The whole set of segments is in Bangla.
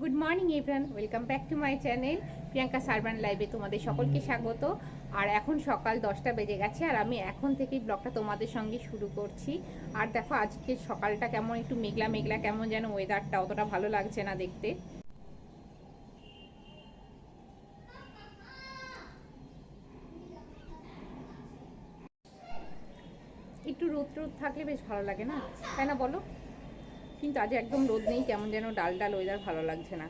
Good morning everyone, welcome back to my channel Priyanka Sarban লাইভে তোমাদের সকলকে স্বাগত। আর এখন সকাল 10টা বেজে গেছে আর আমি এখন থেকেই ব্লগটা তোমাদের সঙ্গে শুরু করছি। আর দেখো আজকে সকালটা কেমন একটু মেঘলা মেঘলা, কেমন যেন ওয়েদারটা অতটা ভালো লাগছে না দেখতে। একটু রোদ রোদ থাকলে বেশ ভালো লাগে না, তাই না বলো? কিন্তু আজ একদম রোদ নেই, কেমন যেন ডাল ডাল ওয়েদার, ভালো লাগছে না।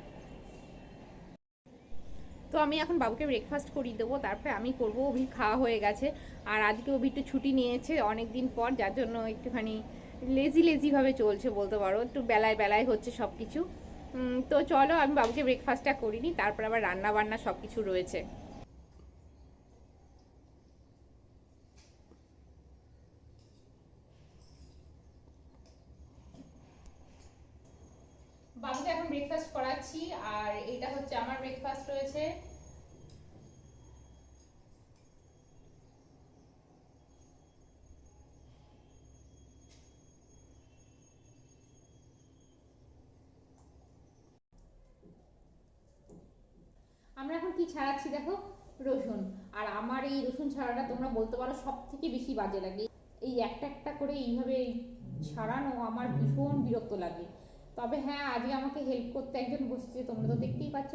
তো আমি এখন বাবুকে ব্রেকফাস্ট করিয়ে দেবো, তারপরে আমি করবো। অভির খাওয়া হয়ে গেছে আর আজকে অভি একটু ছুটি নিয়েছে অনেক দিন পর, যার জন্য একটুখানি লেজি লেজি ভাবে চলছে বলতে পারো, একটু বেলায় বেলায় হচ্ছে সব কিছু। তো চলো আমি বাবুকে ব্রেকফাস্টটা করিনি, তারপর আবার রান্না বান্না সব কিছু রয়েছে। বাবুকে এখন ব্রেকফাস্ট করাচ্ছি আর এটা হচ্ছে আমার ব্রেকফাস্ট রয়েছে। আমরা এখন কি ছাড়াচ্ছি দেখো, রসুন। আর আমার এই রসুন ছাড়াটা তোমরা বলতে পারো সব থেকে বেশি বাজে লাগে। এই একটা একটা করে এইভাবে ছাড়ানো আমার ভীষণ বিরক্ত লাগে। তবে হ্যাঁ, আজকে আমাকে হেল্প করতে একজন বসছে, তোমরা তো দেখতেই পাচ্ছ,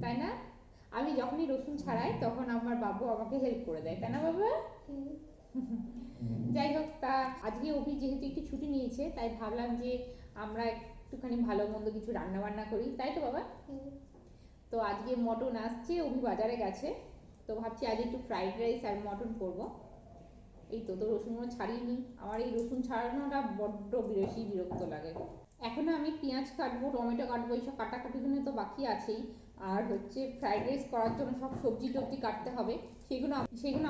তাই না? আমি যখনই রসুন ছাড়াই তখন আমার বাবু আমাকে হেল্প করে দেয়, তাই না বাবা? যাই হোক, তা আজকে অভি যেহেতু একটু ছুটি নিয়েছে তাই ভাবলাম যে আমরা একটুখানি ভালো মন্দ কিছু রান্না বান্না করি, তাই তো বাবা? তো আজকে মটন আসছে, অভি বাজারে গেছে, তো ভাবছি আজ একটু ফ্রাইড রাইস আর মটন করবো। এই তো রসুনগুলো ছাড়িয়ে নিই, আমার এই রসুন ছাড়ানোটা বড্ড বেশি বিরক্ত লাগে। এখনো আমি পেঁয়াজ কাটবো, টমেটো কাটবো, এইসব কাটাকাটিগুলো তো বাকি আছেই। আর হচ্ছে ফ্রাইড রাইস করার জন্য সব সবজি টবজি কাটতে হবে, সেগুলো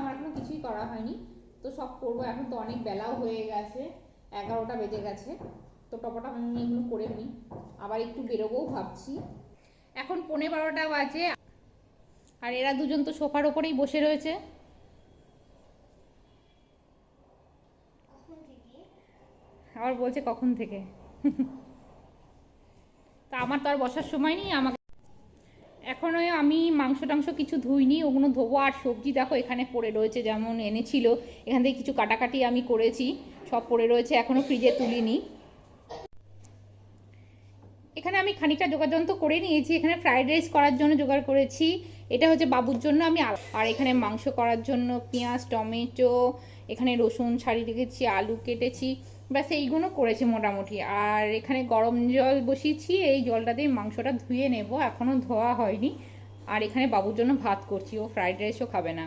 আমার এখনো কিছুই করা হয়নি। তো সব করবো, এখন তো অনেক বেলাও হয়ে গেছে, 11টা বেজে গেছে। তো টপটা আমি এগুলো করে নিই, আবার একটু বেরোবও ভাবছি। এখন 11:15 বাজে আর এরা দুজন তো সোফার ওপরেই বসে রয়েছে। আবার বলছে কখন থেকে। তা আমার তো আর বসার সময় নেই, আমাকে এখনো আমি মাংস টাংস কিছু ধুইনি, ওগুলো ধোবো। আর সবজি দেখো এখানে পড়ে রয়েছে, যেমন এনেছিল এখান থেকে কিছু কাটাকাটি আমি করেছি, সব পড়ে রয়েছে, এখনো ফ্রিজে তুলিনি। এখানে আমি খানিকটা যোগাযন্ত্র করে নিয়েছি, এখানে ফ্রাইড রাইস করার জন্য জোগাড় করেছি, এটা হচ্ছে বাবুর জন্য আমি। আর এখানে মাংস করার জন্য পেঁয়াজ টমেটো, এখানে রসুন ছাড়িয়ে রেখেছি, আলু কেটেছি, ব্যাস এইগুলো করেছি মোটামুটি। আর এখানে গরম জল বসিয়েছি, এই জলটা দিয়ে মাংসটা ধুয়ে নেব, এখনও ধোয়া হয়নি। আর এখানে বাবুর জন্য ভাত করছি, ও ফ্রাইড রাইসও খাবে না।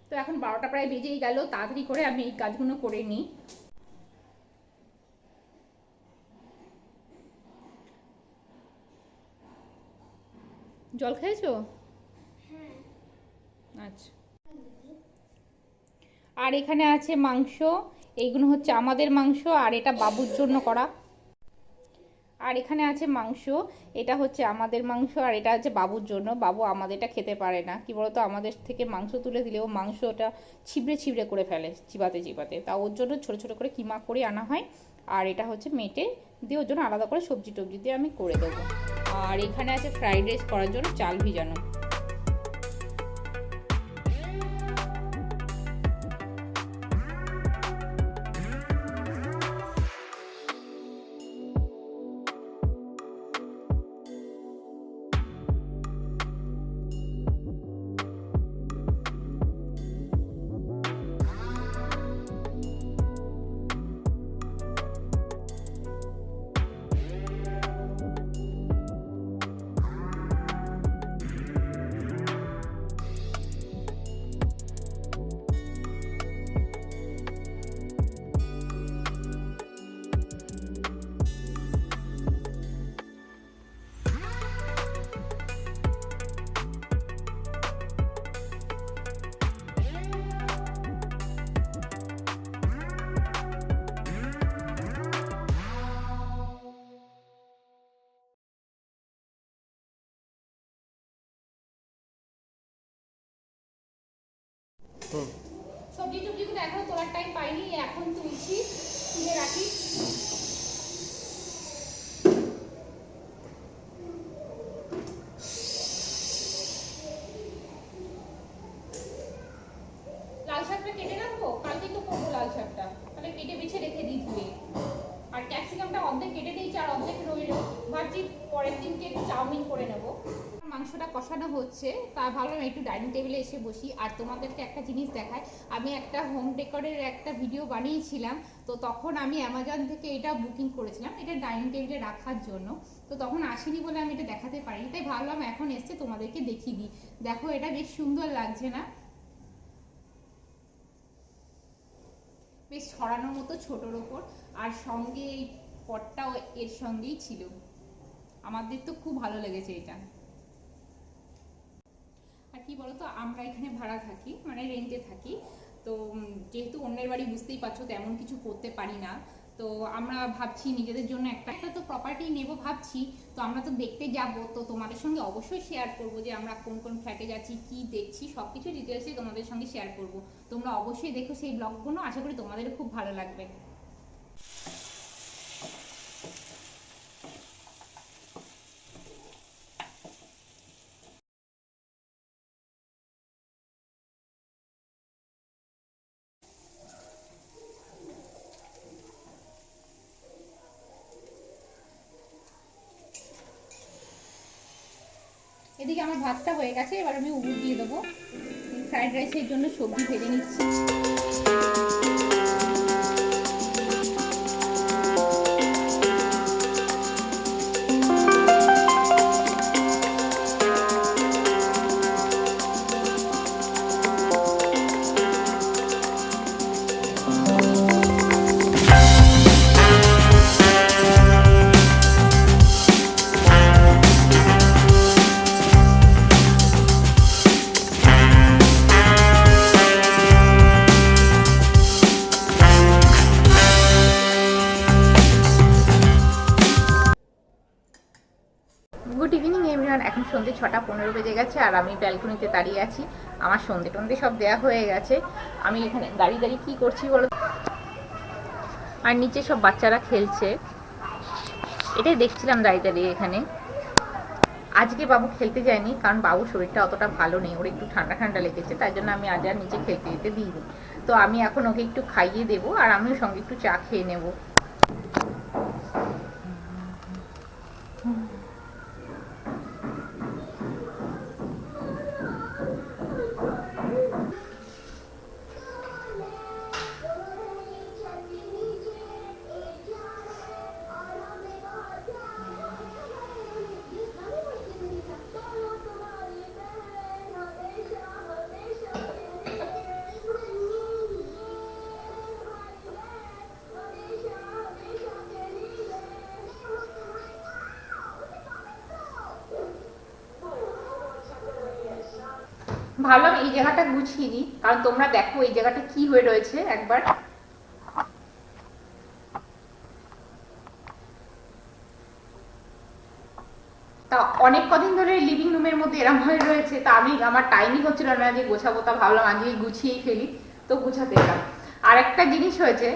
তো এখন 12টা প্রায় বেজেই গেল, তাড়াতাড়ি করে আমি এই কাজগুলো করে নিই। জল খেয়েছো? আচ্ছা। আর এখানে আছে মাংস, এইগুলো হচ্ছে আমাদের মাংস আর এটা বাবুর জন্য করা। আর এখানে আছে মাংস, এটা হচ্ছে আমাদের মাংস আর এটা হচ্ছে বাবুর জন্য। বাবু আমাদেরটা খেতে পারে না, কি বলতো, আমাদের থেকে মাংস তুলে দিলেও মাংসটা ছিবড়ে ছিবড়ে করে ফেলে চিবাতে চিবাতে, তা ওর জন্য ছোট ছোট করে কিমা করে আনা হয়। আর এটা হচ্ছে মেটে দিয়ে ওর জন্য আলাদা করে সবজি টবজি দিয়ে আমি করে দেবো। আর এখানে আছে ফ্রাইড রাইস করার জন্য চাল ভিজানো। সবজি টবজিগুলো এখনো তোলার টাইম পাইনি, এখন তুলছি, তুলে রাখি। শাকটা, তাহলে কেটে বেছে রেখে দিই ধুয়ে। আর ক্যাপসিকামটা অর্ধেক কেটে দিয়েছি আর অর্ধেক রইল, ভাবছি পরের দিনকে একটু চাউমিন করে নেব। মাংসটা কষানো হচ্ছে, তা ভাবলাম একটু ডাইনিং টেবিলে এসে বসি আর তোমাদেরকে একটা জিনিস দেখাই। আমি একটা হোম ডেকোরের একটা ভিডিও বানিয়েছিলাম, তো তখন আমি অ্যামাজন থেকে এটা বুকিং করেছিলাম, এটা ডাইনিং টেবিলে রাখার জন্য। তো তখন আসেনি বলে আমি এটা দেখাতে পারিনি, তাই ভাবলাম এখন এসছে তোমাদেরকে দেখিয়ে দিই। দেখো এটা বেশ সুন্দর লাগছে না, বেশ ছড়ানোর মতো ছোটোর ওপর, আর সঙ্গে এই পটটাও এর সঙ্গেই ছিল। আমাদের তো খুব ভালো লেগেছে এটা। আর কি বলতো, আমরা এখানে ভাড়া থাকি, মানে রেন্টে থাকি। তো যেহেতু অন্যের বাড়ি বুঝতেই পারছো তেমন কিছু করতে পারি না, তো আমরা ভাবছি নিজেদের জন্য একটা একটা তো প্রপার্টি নেব ভাবছি। তো আমরা তো দেখতে যাব, তো তোমাদের সঙ্গে অবশ্যই শেয়ার করব যে আমরা কোন কোন ফ্ল্যাটে যাচ্ছি, কি দেখছি, সবকিছু ডিটেলসই তোমাদের সঙ্গে শেয়ার করব। তোমরা অবশ্যই দেখো সেই ব্লগগুলো, আশা করি তোমাদেরও খুব ভালো লাগবে। এদিকে আমার ভাতটা হয়ে গেছে, এবার আমি উবু দিয়ে দেবো। ফ্রাইড রাইসের জন্য সবজি ভেজে নিচ্ছি। গুড ইভিনিং এভরিওয়ান, এখন সন্ধ্যে 6:15 বেজে গেছে আর আমি ব্যালকনিতে দাঁড়িয়ে আছি। আমার সন্ধ্যে টন্ধে সব দেওয়া হয়ে গেছে, আমি এখানে দাঁড়িয়ে দাঁড়িয়ে কী করছি বলো, আর নিচে সব বাচ্চারা খেলছে, এটাই দেখছিলাম দাঁড়িয়ে দাঁড়িয়ে এখানে। আজকে বাবু খেলতে যায়নি, কারণ বাবুর শরীরটা অতটা ভালো নেই, ওর একটু ঠান্ডা ঠান্ডা লেগেছে, তাই জন্য আমি আজ আর নিচে খেলতে যেতে দিইনি। তো আমি এখন ওকে একটু খাইয়ে দেবো আর আমিও সঙ্গে একটু চা খেয়ে নেবো। ভাবলাম এই জায়গাটা গুছিয়ে নিই, কারণ তোমরা দেখো এই জায়গাটা কি হয়ে রয়েছে একবার। তা অনেক কদিন ধরে লিভিং রুমের মধ্যে এরম হয়ে রয়েছে, তা আমি আমার টাইমই হচ্ছিল না যে গোছাবো, তা ভাবলাম আজকে গুছিয়েই ফেলি, তো গুছাতে এলাম। আর একটা জিনিস হয়েছে,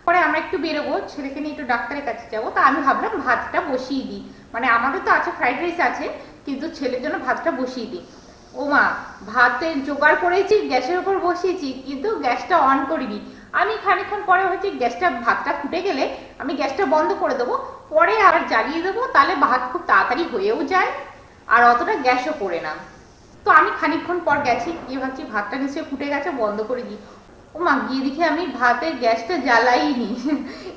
পরে আমরা একটু বেরোবো, ছেলেকে নিয়ে একটু ডাক্তারের কাছে যাবো, তা আমি ভাবলাম ভাতটা বসিয়ে দিই, মানে আমাদের তো আছে ফ্রাইড রাইস আছে, কিন্তু ছেলের জন্য ভাতটা বসিয়ে দিই। ও মা, ভাতের জোগাড় করেছি, গ্যাসের উপর বসিয়েছি, কিন্তু গ্যাসটা অন করিনি। আমি খানিকক্ষণ পরে হচ্ছে গ্যাসটা, ভাতটা ফুটে গেলে আমি গ্যাসটা বন্ধ করে দেবো, পরে আবার জ্বালিয়ে দেবো, তাহলে ভাত খুব তাড়াতাড়ি হয়েও যায় আর অতটা গ্যাসও পড়ে না। তো আমি খানিকক্ষণ পর গেছি, গিয়ে ভাবছি ভাতটা নিশ্চয়ই ফুটে গেছে, বন্ধ করে দিই। ও মা, গিয়ে দেখি আমি ভাতের গ্যাসটা জ্বালাইনি।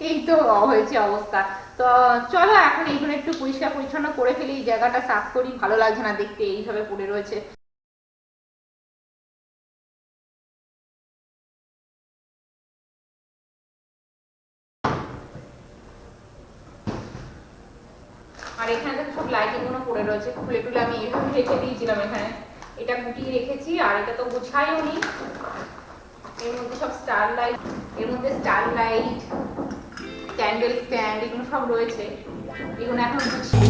এই তো হয়েছে অবস্থা। তো চলো এখন এইগুলো একটু পরিষ্কার পরিচ্ছন্ন করে ফেলি, এই জায়গাটা সাফ করি, ভালো লাগছে না দেখতে এইভাবে পড়ে রয়েছে। আর এখানে দেখো সব লাইটিং গুলো পড়ে রয়েছে, খুলে টুলে আমি এইভাবে রেখে দিয়েছিলাম এখানে, এটা গুটিয়ে রেখেছি, আর এটা তো গুছাইও নি। এর মধ্যে সব স্টার লাইট, এর মধ্যে স্টার লাইট, ক্যান্ডেল স্ট্যান্ড, এগুলো সব রয়েছে, এগুলো এখন গুছিয়ে।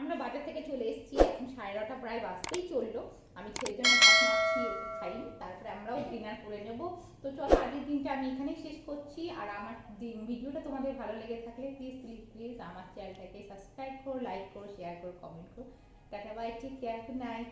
আমরা বাজার থেকে চলে এসেছি, এখন 9:30 প্রায় বাজতেই চললো। আমি ছেলের জন্য ভাত মাখছি, ওকে খাইনি, তারপরে আমরাও ডিনার করে নেব। তো চলো আজকের দিনটা আমি এখানেই শেষ করছি। আর আমার ভিডিওটা তোমাদের ভালো লেগে থাকলে প্লিজ প্লিজ প্লিজ আমার চ্যানেলটাকে সাবস্ক্রাইব করো, লাইক করো, শেয়ার করো, কমেন্ট করো। Tata bye, take care, good night.